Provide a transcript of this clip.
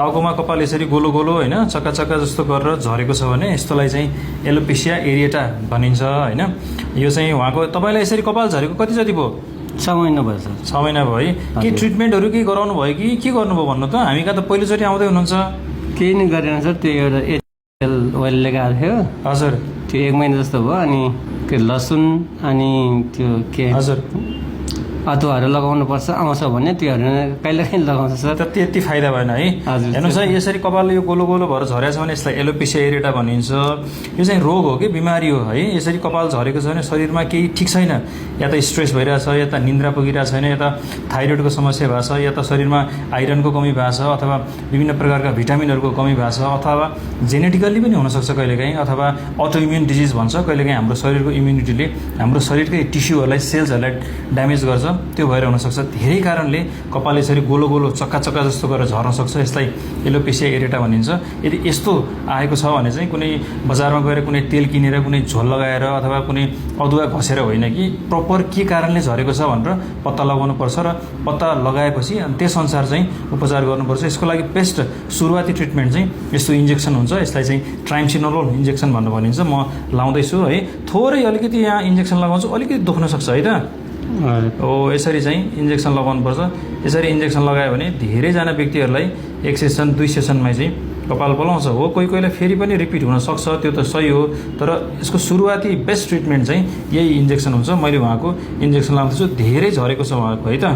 टाउकोमा कपाल यसरी गोलो गोलो होइन चक्का चक्का जस्तो गरेर झरेको छ भने यस्तोलाई चाहिँ एलोपेसिया एरिएटा भनिन्छ होइन। यो चाहिँ उहाँको तपाईँलाई यसरी कपाल झरेको कति जति भयो? 6 महिना भयो सर। 6 महिना भयो है। के ट्रिटमेन्टहरू केही गराउनु भयो कि के गर्नुभयो भन्नु त? हामी कहाँ त पहिलोचोटि आउँदै हुनुहुन्छ। केही नै गरेन सर, त्यो एउटा एचएल ओइल लगाएको थियो। हजुर। त्यो 1 महिना जस्तो भयो। अनि त्यो लसुन अनि त्यो के हजुर अदुवाहरू लगाउनु पर्छ आउँछ भने त्योहरू कहिलेकाहीँ लगाउँछ सर। त त्यति फाइदा भएन है। हेर्नुहोस् है, यसरी कपाल यो गोलो गोलो भएर झरेको छ भने यसलाई एलोपेसिया एरिएटा भनिन्छ। यो चाहिँ रोग हो कि बिमारी हो है। यसरी कपाल झरेको छ भने शरीरमा केही ठिक छैन, या त स्ट्रेस भइरहेछ, या त निन्द्रा पुगिरहेको छैन, या त थाइरोइडको समस्या भएको छ, या त शरीरमा आइरनको कमी भएको छ, अथवा विभिन्न प्रकारका भिटामिनहरूको कमी भएको छ, अथवा जेनेटिकल्ली पनि हुनसक्छ कहिलेकाहीँ, अथवा अटो इम्युन डिजिज भन्छ। कहिलेकाहीँ हाम्रो शरीरको इम्युनिटीले हाम्रो शरीरकै टिस्युहरूलाई सेल्सहरूलाई ड्यामेज गर्छ, त्यो भएर हुनसक्छ। धेरै कारणले कपाल यसरी गोलो गोलो चक्का चक्का जस्तो गरेर झर्न सक्छ। यसलाई एलोपेसिया एरिएटा भनिन्छ। यदि यस्तो आएको छ भने चाहिँ कुनै बजारमा गएर कुनै तेल किनेर कुनै झोल लगाएर अथवा कुनै अदुवा घसेर होइन कि प्रपर के कारणले झरेको छ भनेर पत्ता लगाउनुपर्छ र पत्ता लगाएपछि अनि त्यसअनुसार चाहिँ उपचार गर्नुपर्छ। यसको लागि बेस्ट सुरुवाती ट्रिटमेन्ट चाहिँ यस्तो इन्जेक्सन हुन्छ। यसलाई चाहिँ ट्राइमसिनोलोल इन्जेक्सन भनेर भनिन्छ। म लाउँदैछु है, थोरै अलिकति यहाँ इन्जेक्सन लगाउँछु, अलिकति दुख्न सक्छ है त। हो, यसरी चाहिँ इन्जेक्सन लगाउनुपर्छ। यसरी इन्जेक्सन लगायो भने धेरैजना व्यक्तिहरूलाई 1 सेसन 2 सेसनमै चाहिँ कपाल पलाउँछ। हो, कोही कोहीलाई फेरि पनि रिपिट हुनसक्छ, त्यो त सही हो। तर यसको सुरुवाती बेस्ट ट्रिटमेन्ट चाहिँ यही इन्जेक्सन हुन्छ। मैले उहाँको इन्जेक्सन लाउँदैछु, धेरै झरेको छ उहाँको है त।